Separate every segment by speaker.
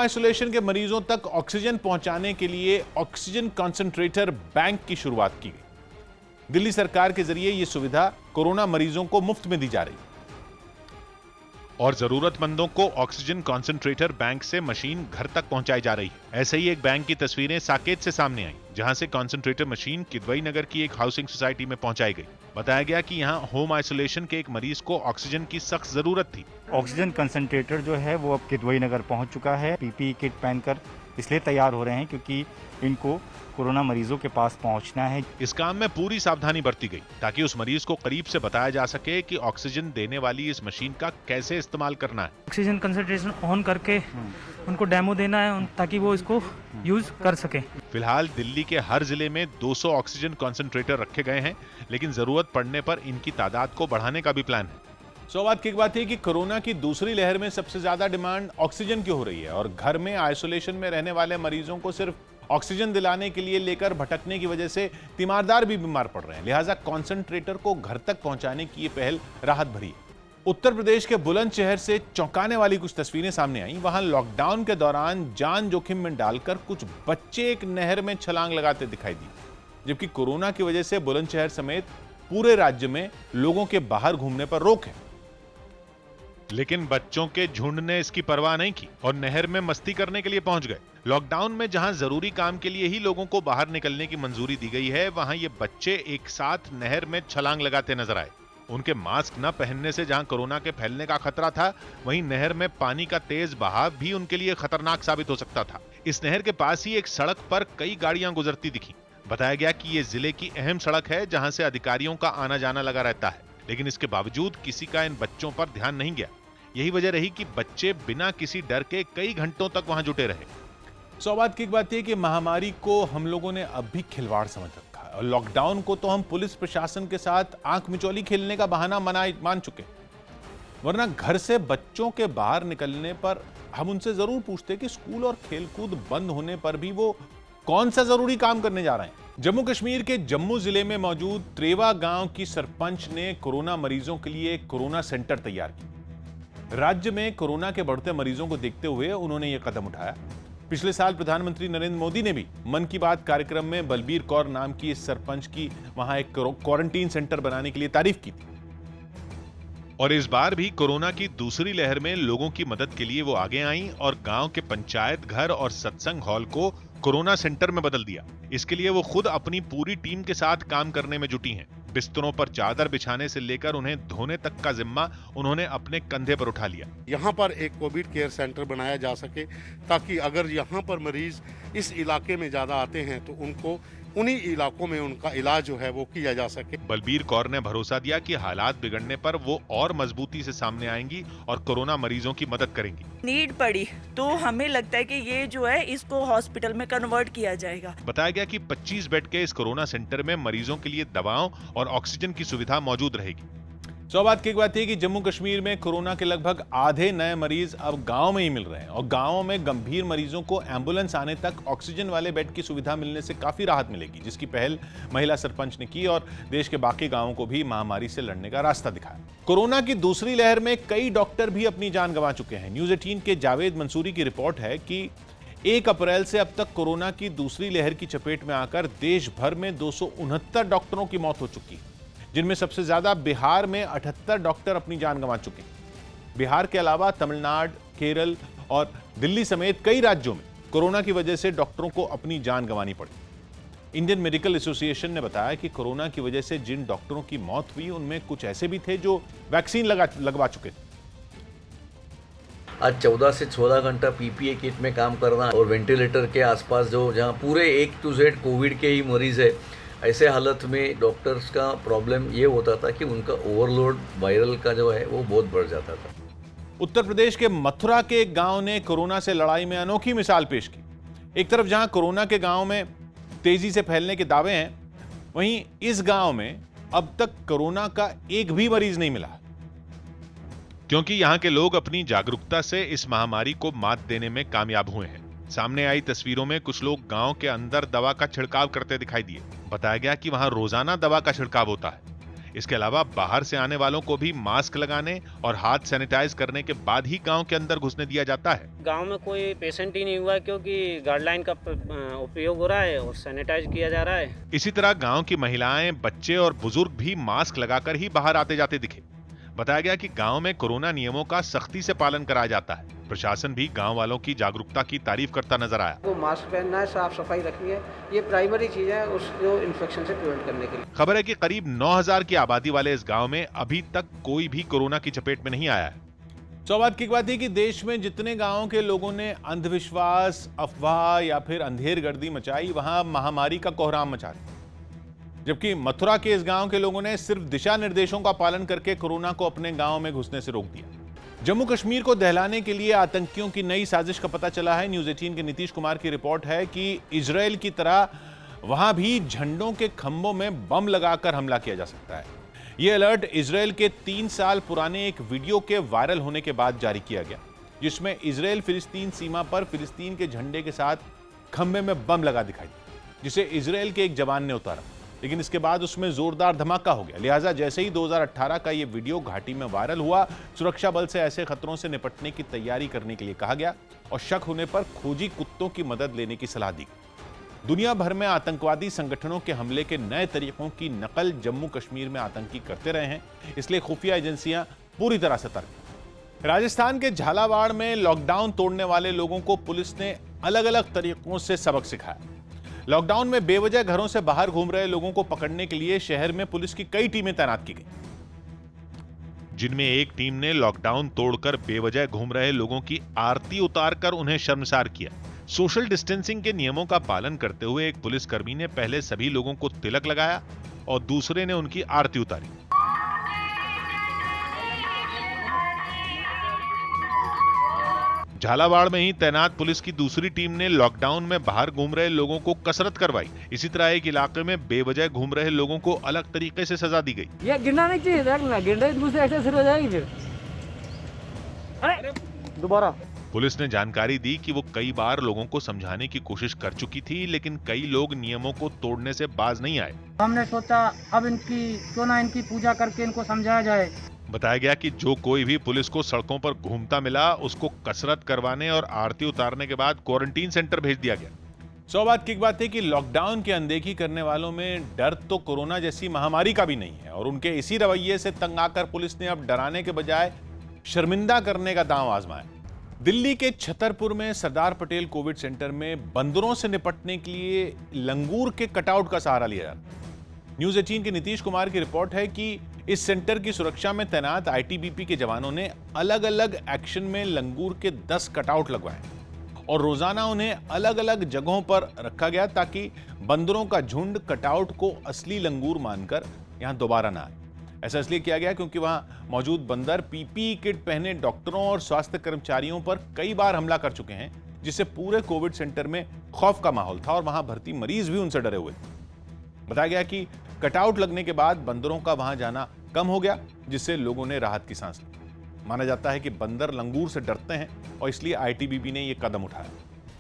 Speaker 1: Isolation के मरीजों तक ऑक्सीजन पहुंचाने के लिए ऑक्सीजन कंसंट्रेटर बैंक की शुरुआत की गई। दिल्ली सरकार के जरिए यह सुविधा कोरोना मरीजों को मुफ्त में दी जा रही है और जरूरतमंदों को ऑक्सीजन कंसंट्रेटर बैंक से मशीन घर तक पहुंचाई जा रही है। ऐसे ही एक बैंक की तस्वीरें साकेत से सामने आई, जहां से कंसंट्रेटर मशीन किदवई नगर की एक हाउसिंग सोसाइटी में पहुंचाई गई। बताया गया कि यहां होम आइसोलेशन के एक मरीज को ऑक्सीजन की सख्त जरूरत थी।
Speaker 2: ऑक्सीजन कंसंट्रेटर जो है वो अब किदवई नगर पहुंच चुका है। पीपीई किट पहनकर इसलिए तैयार हो रहे हैं क्योंकि इनको कोरोना मरीजों के पास पहुंचना है।
Speaker 1: इस काम में पूरी सावधानी बरती गई ताकि उस मरीज को करीब से बताया जा सके कि ऑक्सीजन देने वाली इस मशीन का कैसे इस्तेमाल करना है।
Speaker 3: ऑक्सीजन कंसंट्रेशन ऑन करके उनको डेमो देना है ताकि वो इसको यूज कर सके।
Speaker 1: फिलहाल दिल्ली के हर जिले में 200 ऑक्सीजन कंसंट्रेटर रखे गए हैं, लेकिन जरूरत पड़ने पर इनकी तादाद को बढ़ाने का भी प्लान है। बात की एक बात है कि कोरोना की दूसरी लहर में सबसे ज्यादा डिमांड ऑक्सीजन की हो रही है और घर में आइसोलेशन में रहने वाले मरीजों को सिर्फ ऑक्सीजन दिलाने के लिए लेकर भटकने की वजह से तीमारदार भी बीमार पड़ रहे हैं। लिहाजा कॉन्सेंट्रेटर को घर तक पहुंचाने की यह पहल राहत भरी है। उत्तर प्रदेश के बुलंदशहर से चौंकाने वाली कुछ तस्वीरें सामने आई। वहां लॉकडाउन के दौरान जान जोखिम में डालकर कुछ बच्चे एक नहर में छलांग लगाते दिखाई दिए, जबकि कोरोना की वजह से बुलंदशहर समेत पूरे राज्य में लोगों के बाहर घूमने पर रोक है। लेकिन बच्चों के झुंड ने इसकी परवाह नहीं की और नहर में मस्ती करने के लिए पहुंच गए। लॉकडाउन में जहां जरूरी काम के लिए ही लोगों को बाहर निकलने की मंजूरी दी गई है, वहां ये बच्चे एक साथ नहर में छलांग लगाते नजर आए। उनके मास्क न पहनने से जहां कोरोना के फैलने का खतरा था, वहीं नहर में पानी का तेज बहाव भी उनके लिए खतरनाक साबित हो सकता था। इस नहर के पास ही एक सड़क पर कई गाड़ियां गुजरती दिखी। बताया गया कि ये जिले की अहम सड़क है जहां से अधिकारियों का आना जाना लगा रहता है, लेकिन इसके बावजूद किसी का इन बच्चों पर ध्यान नहीं गया। यही वजह रही कि बच्चे बिना किसी डर के कई घंटों तक वहां जुटे रहे। बात की एक बात यह कि महामारी को हम लोगों ने अब भी खिलवाड़ समझ रखा है और लॉकडाउन को तो हम पुलिस प्रशासन के साथ आंख मिचौली खेलने का बहाना मान चुके, वरना घर से बच्चों के बाहर निकलने पर हम उनसे जरूर पूछते कि स्कूल और खेलकूद बंद होने पर भी वो कौन सा जरूरी काम करने जा रहे हैं। जम्मू कश्मीर के जम्मू जिले में मौजूद त्रेवा गांव की सरपंच ने कोरोना मरीजों के लिए एक कोरोना सेंटर तैयार किया। राज्य में कोरोना के बढ़ते मरीजों को देखते हुए उन्होंने यह कदम उठाया। पिछले साल प्रधानमंत्री नरेंद्र मोदी ने भी मन की बात कार्यक्रम में बलबीर कौर नाम की इस सरपंच की वहां एक क्वारंटीन सेंटर बनाने के लिए तारीफ की थी और इस बार भी कोरोना की दूसरी लहर में लोगों की मदद के लिए वो आगे आईं और गांव के पंचायत घर और सत्संग हॉल को कोरोना सेंटर में बदल दिया। इसके लिए वो खुद अपनी पूरी टीम के साथ काम करने में जुटी हैं। बिस्तरों पर चादर बिछाने से लेकर उन्हें धोने तक का जिम्मा उन्होंने अपने कंधे पर उठा लिया।
Speaker 4: यहाँ पर एक कोविड केयर सेंटर बनाया जा सके ताकि अगर यहाँ पर मरीज इस इलाके में ज्यादा आते हैं तो उनको उन्हीं इलाकों में उनका इलाज जो है वो किया जा सके।
Speaker 1: बलबीर कौर ने भरोसा दिया कि हालात बिगड़ने पर वो और मजबूती से सामने आएंगी और कोरोना मरीजों की मदद करेंगी।
Speaker 5: नीड पड़ी तो हमें लगता है कि ये जो है इसको हॉस्पिटल में कन्वर्ट किया जाएगा।
Speaker 1: बताया गया कि 25 बेड के इस कोरोना सेंटर में मरीजों के लिए दवाओं और ऑक्सीजन की सुविधा मौजूद रहेगी। बात की एक बात है कि जम्मू कश्मीर में कोरोना के लगभग आधे नए मरीज अब गांव में ही मिल रहे हैं और गांवों में गंभीर मरीजों को एम्बुलेंस आने तक ऑक्सीजन वाले बेड की सुविधा मिलने से काफी राहत मिलेगी, जिसकी पहल महिला सरपंच ने की और देश के बाकी गांवों को भी महामारी से लड़ने का रास्ता दिखाया। कोरोना की दूसरी लहर में कई डॉक्टर भी अपनी जान गंवा चुके हैं। न्यूज 18 के जावेद मंसूरी की रिपोर्ट है कि 1 अप्रैल से अब तक कोरोना की दूसरी लहर की चपेट में आकर देश भर में 269 डॉक्टरों की मौत हो चुकी है, जिनमें सबसे ज्यादा बिहार में 78 डॉक्टर अपनी जान गंवा चुके हैं। बिहार के अलावा तमिलनाडु, केरल और दिल्ली समेत कई राज्यों में कोरोना की वजह से डॉक्टरों को अपनी जान गंवानी पड़ी। इंडियन मेडिकल एसोसिएशन ने बताया कि कोरोना की वजह से जिन डॉक्टरों की मौत हुई उनमें कुछ ऐसे भी थे जो वैक्सीन लगवा चुके थे।
Speaker 6: आज 14 से 16 घंटा पीपीई किट में काम करना और वेंटिलेटर के आसपास जहाँ पूरे A to Z कोविड के ही मरीज है, ऐसे हालत में डॉक्टर्स का प्रॉब्लम ये होता था कि उनका ओवरलोड वायरल का जो है वो बहुत बढ़ जाता था।
Speaker 1: उत्तर प्रदेश के मथुरा के एक गांव ने कोरोना से लड़ाई में अनोखी मिसाल पेश की। एक तरफ जहां कोरोना के गांव में तेजी से फैलने के दावे हैं, वहीं इस गांव में अब तक कोरोना का एक भी मरीज नहीं मिला, क्योंकि यहां के लोग अपनी जागरूकता से इस महामारी को मात देने में कामयाब हुए हैं। सामने आई तस्वीरों में कुछ लोग गांव के अंदर दवा का छिड़काव करते दिखाई दिए। बताया गया कि वहां रोजाना दवा का छिड़काव होता है। इसके अलावा बाहर से आने वालों को भी मास्क लगाने और हाथ सैनिटाइज करने के बाद ही गांव के अंदर घुसने दिया जाता है।
Speaker 7: गांव में कोई पेशेंट ही नहीं हुआ है क्योंकि गाइडलाइन का उपयोग हो रहा है और सैनिटाइज किया जा रहा है।
Speaker 1: इसी तरह गांव की महिलाएं, बच्चे और बुजुर्ग भी मास्क लगाकर ही बाहर आते जाते दिखे। बताया गया कि गांव में कोरोना नियमों का सख्ती से पालन कराया जाता है। प्रशासन भी गांव वालों की जागरूकता की तारीफ करता नजर आया।
Speaker 8: वो मास्क पहनना है, साफ सफाई रखनी है, ये प्राइमरी चीज है उसको इन्फेक्शन से प्रिवेंट करने के लिए।
Speaker 1: खबर है कि करीब 9000 की आबादी वाले इस गांव में अभी तक कोई भी कोरोना की चपेट में नहीं आया है। सौभाग्य की बात है कि देश में जितने गांवों के लोगों ने अंधविश्वास, अफवाह या फिर अंधेरगर्दी मचाई, वहां महामारी का कोहराम मचा दी। जबकि मथुरा के इस गांव के लोगों ने सिर्फ दिशा निर्देशों का पालन करके कोरोना को अपने गांव में घुसने से रोक दिया। जम्मू कश्मीर को दहलाने के लिए आतंकियों की नई साजिश का पता चला है। न्यूज़ 18 के नीतीश कुमार की रिपोर्ट है कि इजरायल की तरह वहां भी झंडों के खंभों में बम लगाकर हमला किया जा सकता है। यह अलर्ट इजरायल के 3 साल पुराने एक वीडियो के वायरल होने के बाद जारी किया गया, जिसमें इजरायल फिलिस्तीन सीमा पर फिलिस्तीन के झंडे के साथ खंभे में बम लगा दिखाई, जिसे इजरायल के एक जवान ने उतारा। लेकिन इसके बाद उसमें जोरदार धमाका हो गया। लिहाजा जैसे ही 2018 का यह वीडियो घाटी में वायरल हुआ, सुरक्षा बल से ऐसे खतरों से निपटने की तैयारी करने के लिए कहा गया और शक होने पर खोजी कुत्तों की मदद लेने की सलाह दी। दुनिया भर में आतंकवादी संगठनों के हमले के नए तरीकों की नकल जम्मू कश्मीर में आतंकी करते रहे हैं, इसलिए खुफिया एजेंसियां पूरी तरह सतर्क। राजस्थान के झालावाड़ में लॉकडाउन तोड़ने वाले लोगों को पुलिस ने अलग अलग तरीकों से सबक सिखाया। लॉकडाउन में बेवजह घरों से बाहर घूम रहे लोगों को पकड़ने के लिए शहर में पुलिस की कई टीमें तैनात की गई, जिनमें एक टीम ने लॉकडाउन तोड़कर बेवजह घूम रहे लोगों की आरती उतारकर उन्हें शर्मसार किया। सोशल डिस्टेंसिंग के नियमों का पालन करते हुए एक पुलिसकर्मी ने पहले सभी लोगों को तिलक लगाया और दूसरे ने उनकी आरती उतारी। झालावाड़ में ही तैनात पुलिस की दूसरी टीम ने लॉकडाउन में बाहर घूम रहे लोगों को कसरत करवाई। इसी तरह एक इलाके में बेवजह घूम रहे लोगों को अलग तरीके से सजा दी गई।
Speaker 8: ये गिरना नहीं चाहिए, गिरना दूसरे ऐसे शुरू हो जाएगी फिर। अरे दोबारा
Speaker 1: पुलिस ने जानकारी दी कि वो कई बार लोगों को समझाने की कोशिश कर चुकी थी, लेकिन कई लोग नियमों को तोड़ने से बाज नहीं आए।
Speaker 8: हमने सोचा अब क्यों ना इनकी पूजा करके इनको समझाया जाए।
Speaker 1: बताया गया कि जो कोई भी पुलिस को सड़कों पर घूमता मिला, उसको कसरत करवाने और आरती उतारने के बाद क्वारंटीन सेंटर भेज दिया गया। सौभाग्य की बात है कि लॉकडाउन की अनदेखी करने वालों में डर तो कोरोना जैसी महामारी का भी नहीं है और उनके इसी रवैये से तंग आकर पुलिस ने अब डराने के बजाय शर्मिंदा करने का दांव आजमाया। दिल्ली के छतरपुर में सरदार पटेल कोविड सेंटर में बंदरों से निपटने के लिए लंगूर के कटआउट का सहारा लिया जा रहा है। न्यूज़ 18 के नीतीश कुमार की रिपोर्ट है कि इस सेंटर की सुरक्षा में तैनात आईटीबीपी के जवानों ने अलग अलग एक्शन में लंगूर के 10 कटआउट लगवाए और रोजाना उन्हें अलग अलग जगहों पर रखा गया ताकि बंदरों का झुंड कटआउट को असली लंगूर मानकर यहां दोबारा ना आए। ऐसा इसलिए किया गया क्योंकि वहां मौजूद बंदर पीपीई किट पहने डॉक्टरों और स्वास्थ्य कर्मचारियों पर कई बार हमला कर चुके हैं, जिससे पूरे कोविड सेंटर में खौफ का माहौल था और वहां भर्ती मरीज भी उनसे डरे हुए थे। बताया गया कि कटआउट लगने के बाद बंदरों का वहां जाना कम हो गया, जिससे लोगों ने राहत की सांस ली। माना जाता है कि बंदर लंगूर से डरते हैं और इसलिए आईटीबीपी ने यह कदम उठाया।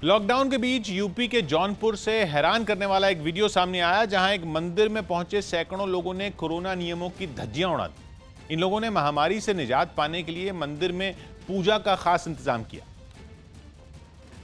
Speaker 1: लॉकडाउन के बीच यूपी के जौनपुर से हैरान करने वाला एक वीडियो सामने आया, जहां एक मंदिर में पहुंचे सैकड़ों लोगों ने कोरोना नियमों की धज्जियां उड़ा दी। इन लोगों ने महामारी से निजात पाने के लिए मंदिर में पूजा का खास इंतजाम किया,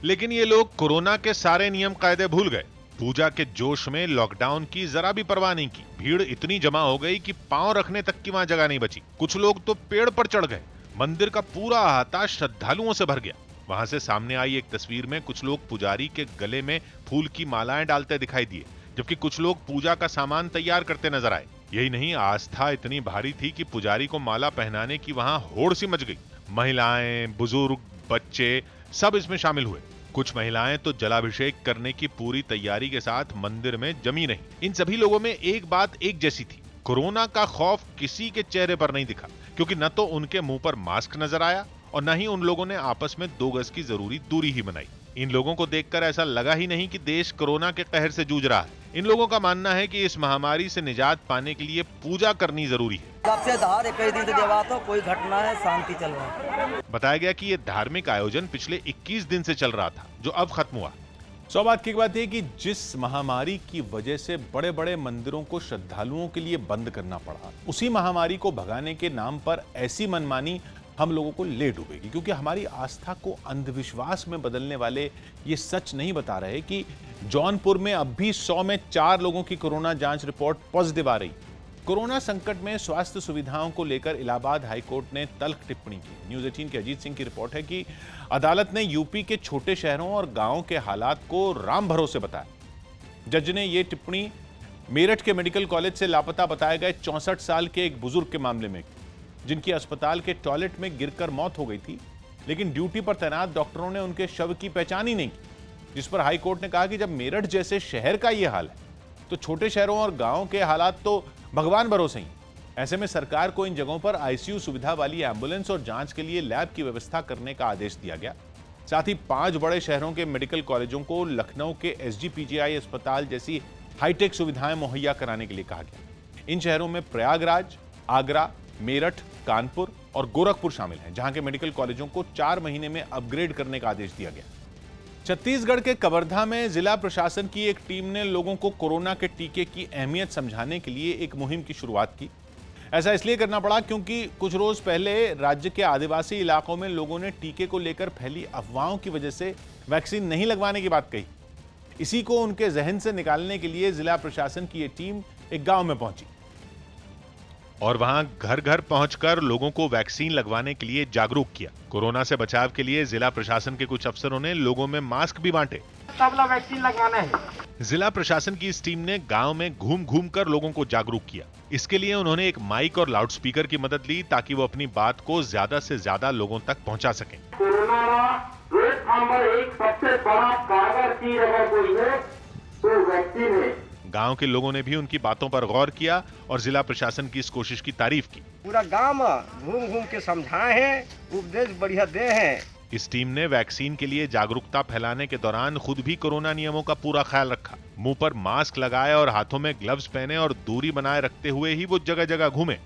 Speaker 1: लेकिन ये लोग कोरोना के सारे नियम कायदे भूल गए। पूजा के जोश में लॉकडाउन की जरा भी परवाह नहीं की। भीड़ इतनी जमा हो गई कि पांव रखने तक की वहां जगह नहीं बची। कुछ लोग तो पेड़ पर चढ़ गए। मंदिर का पूरा अहाता श्रद्धालुओं से भर गया। वहां से सामने आई एक तस्वीर में कुछ लोग पुजारी के गले में फूल की मालाएं डालते दिखाई दिए, जबकि कुछ लोग पूजा का सामान तैयार करते नजर आए। यही नहीं, आस्था इतनी भारी थी कि पुजारी को माला पहनाने की वहां होड़ सी मच गई। महिलाएं, बुजुर्ग, बच्चे सब इसमें शामिल हुए। कुछ महिलाएं तो जलाभिषेक करने की पूरी तैयारी के साथ मंदिर में जमी रहीं। इन सभी लोगों में एक बात एक जैसी थी, कोरोना का खौफ किसी के चेहरे पर नहीं दिखा, क्योंकि न तो उनके मुंह पर मास्क नजर आया और न ही उन लोगों ने आपस में 2 गज की जरूरी दूरी ही बनाई। इन लोगों को देखकर ऐसा लगा ही नहीं कि देश कोरोना के कहर से जूझ रहा है। इन लोगों का मानना है कि इस महामारी से निजात पाने के लिए पूजा करनी जरूरी है।
Speaker 9: सबसे धार कई दिन से देवा तो कोई घटना है, शांति चल रहा है।
Speaker 1: बताया गया कि यह धार्मिक आयोजन पिछले 21 दिन से चल रहा था, जो अब खत्म हुआ। सौभाग्य की बात है कि जिस महामारी की वजह से बड़े बड़े मंदिरों को श्रद्धालुओं के लिए बंद करना पड़ा, उसी महामारी को भगाने के नाम पर ऐसी मनमानी हम लोगों को ले डूबेगी, क्योंकि हमारी आस्था को अंधविश्वास में बदलने वाले ये सच नहीं बता रहे कि जौनपुर में अब भी 100 में 4 लोगों की कोरोना जांच रिपोर्ट पॉजिटिव आ रही। कोरोना संकट में स्वास्थ्य सुविधाओं को लेकर इलाहाबाद हाईकोर्ट ने तल्ख टिप्पणी की। न्यूज़ 18 के अजीत सिंह की रिपोर्ट है कि अदालत ने यूपी के छोटे शहरों और गांवों के हालात को राम भरोसे बताया। जज ने यह टिप्पणी मेरठ के मेडिकल कॉलेज से लापता बताए गए 64 साल के एक बुजुर्ग के मामले में, जिनकी अस्पताल के टॉयलेट में गिरकर मौत हो गई थी, लेकिन ड्यूटी पर तैनात डॉक्टरों ने उनके शव की पहचान ही नहीं की। जिस पर हाईकोर्ट ने कहा कि जब मेरठ जैसे शहर का यह हाल है तो छोटे शहरों और गांवों के हालात तो भगवान भरोसे ही। ऐसे में सरकार को इन जगहों पर आईसीयू सुविधा वाली एम्बुलेंस और जांच के लिए लैब की व्यवस्था करने का आदेश दिया गया। साथ ही 5 बड़े शहरों के मेडिकल कॉलेजों को लखनऊ के एसजीपीजीआई अस्पताल जैसी हाईटेक सुविधाएं मुहैया कराने के लिए कहा गया। इन शहरों में प्रयागराज, आगरा, मेरठ, कानपुर और गोरखपुर शामिल हैं, जहां के मेडिकल कॉलेजों को 4 महीने में अपग्रेड करने का आदेश दिया गया। छत्तीसगढ़ के कवर्धा में जिला प्रशासन की एक टीम ने लोगों को कोरोना के टीके की अहमियत समझाने के लिए एक मुहिम की शुरुआत की। ऐसा इसलिए करना पड़ा क्योंकि कुछ रोज पहले राज्य के आदिवासी इलाकों में लोगों ने टीके को लेकर फैली अफवाहों की वजह से वैक्सीन नहीं लगवाने की बात कही। इसी को उनके जहन से निकालने के लिए जिला प्रशासन की यह टीम एक गांव में पहुंची और वहां घर घर पहुंचकर लोगों को वैक्सीन लगवाने के लिए जागरूक किया। कोरोना से बचाव के लिए जिला प्रशासन के कुछ अफसरों ने लोगों में मास्क भी बांटे।
Speaker 8: सब लोग वैक्सीन लगवाना है।
Speaker 1: जिला प्रशासन की इस टीम ने गांव में घूम घूम कर लोगों को जागरूक किया। इसके लिए उन्होंने एक माइक और लाउडस्पीकर की मदद ली ताकि वो अपनी बात को ज्यादा से ज्यादा लोगों तक पहुंचा सकें।
Speaker 10: कोरोना रोकथाम पर एक सबसे बड़ा कारगर चीज अगर कोई है तो वैक्सीन है।
Speaker 1: गांव के लोगों ने भी उनकी बातों पर गौर किया और जिला प्रशासन की इस कोशिश की तारीफ की।
Speaker 8: पूरा गांव घूम घूम के समझाए हैं, उपदेश बढ़िया दे हैं।
Speaker 1: इस टीम ने वैक्सीन के लिए जागरूकता फैलाने के दौरान खुद भी कोरोना नियमों का पूरा ख्याल रखा। मुंह पर मास्क लगाए और हाथों में ग्लव्स पहने और दूरी बनाए रखते हुए ही वो जगह जगह घूमे।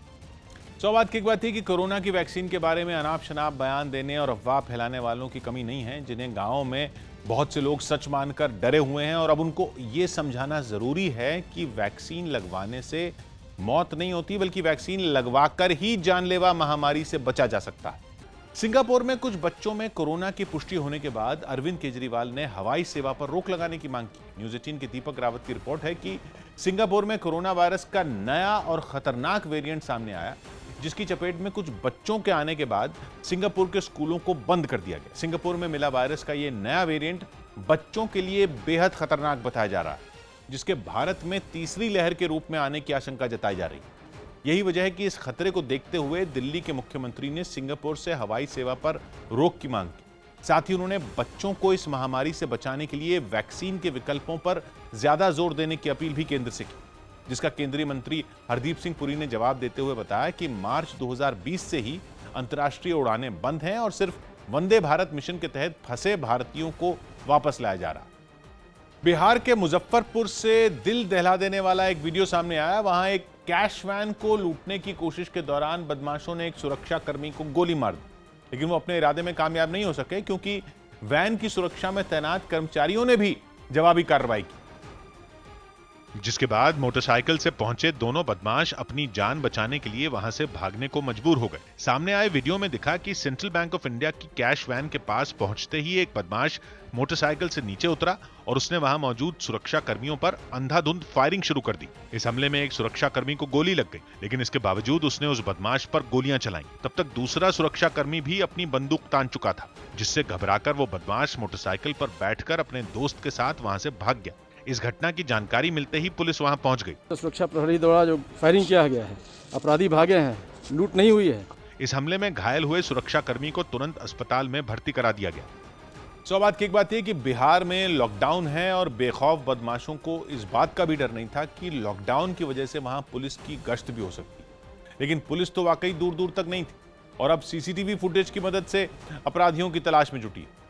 Speaker 1: सौभाग्य की बात थी कि कोरोना की वैक्सीन के बारे में अनाप शनाप बयान देने और अफवाह फैलाने वालों की कमी नहीं है, जिन्हें गाँव में बहुत से लोग सच मानकर डरे हुए हैं। और अब उनको ये समझाना जरूरी है कि वैक्सीन लगवाने से मौत नहीं होती, बल्कि वैक्सीन लगवाकर ही जानलेवा महामारी से बचा जा सकता है। सिंगापुर में कुछ बच्चों में कोरोना की पुष्टि होने के बाद अरविंद केजरीवाल ने हवाई सेवा पर रोक लगाने की मांग की। न्यूज़ 18 के दीपक रावत की रिपोर्ट है कि सिंगापुर में कोरोना वायरस का नया और खतरनाक वेरिएंट सामने आया, जिसकी चपेट में कुछ बच्चों के आने के बाद सिंगापुर के स्कूलों को बंद कर दिया गया। सिंगापुर में मिला वायरस का यह नया वेरिएंट बच्चों के लिए बेहद खतरनाक बताया जा रहा है, जिसके भारत में तीसरी लहर के रूप में आने की आशंका जताई जा रही है। यही वजह है कि इस खतरे को देखते हुए दिल्ली के मुख्यमंत्री ने सिंगापुर से हवाई सेवा पर रोक की मांग की। साथ ही उन्होंने बच्चों को इस महामारी से बचाने के लिए वैक्सीन के विकल्पों पर ज्यादा जोर देने की अपील भी केंद्र से की, जिसका केंद्रीय मंत्री हरदीप सिंह पुरी ने जवाब देते हुए बताया कि मार्च 2020 से ही अंतर्राष्ट्रीय उड़ानें बंद हैं और सिर्फ वंदे भारत मिशन के तहत फंसे भारतीयों को वापस लाया जा रहा। बिहार के मुजफ्फरपुर से दिल दहला देने वाला एक वीडियो सामने आया। वहां एक कैश वैन को लूटने की कोशिश के दौरान बदमाशों ने एक सुरक्षा कर्मी को गोली मार दी, लेकिन वो अपने इरादे में कामयाब नहीं हो सके, क्योंकि वैन की सुरक्षा में तैनात कर्मचारियों ने भी जवाबी कार्रवाई की, जिसके बाद मोटरसाइकिल से पहुंचे दोनों बदमाश अपनी जान बचाने के लिए वहां से भागने को मजबूर हो गए। सामने आए वीडियो में दिखा कि सेंट्रल बैंक ऑफ इंडिया की कैश वैन के पास पहुंचते ही एक बदमाश मोटरसाइकिल से नीचे उतरा और उसने वहां मौजूद सुरक्षा कर्मियों पर अंधाधुंध फायरिंग शुरू कर दी। इस हमले में एक सुरक्षा कर्मी को गोली लग गई, लेकिन इसके बावजूद उसने उस बदमाश पर गोलियां चलाई। तब तक दूसरा सुरक्षा कर्मी भी अपनी बंदूक तान चुका था, जिससे घबराकर वो बदमाश मोटरसाइकिल पर बैठकर अपने दोस्त के साथ वहां से भाग गया। इस घटना की जानकारी मिलते ही पुलिस वहां पहुंच गई।
Speaker 11: सुरक्षा प्रहरी द्वारा जो फायरिंग किया गया है, अपराधी भागे हैं, लूट नहीं हुई है।
Speaker 1: इस हमले में घायल हुए सुरक्षा कर्मी को तुरंत अस्पताल में भर्ती करा दिया गया। सौभाग्य की एक बात यह कि बिहार में लॉकडाउन है और बेखौफ बदमाशों को इस बात का भी डर नहीं था कि लॉकडाउन की वजह से वहां पुलिस की गश्त भी हो सकती, लेकिन पुलिस तो वाकई दूर दूर तक नहीं थी और अब सीसीटीवी फुटेज की मदद से अपराधियों की तलाश में जुटी है।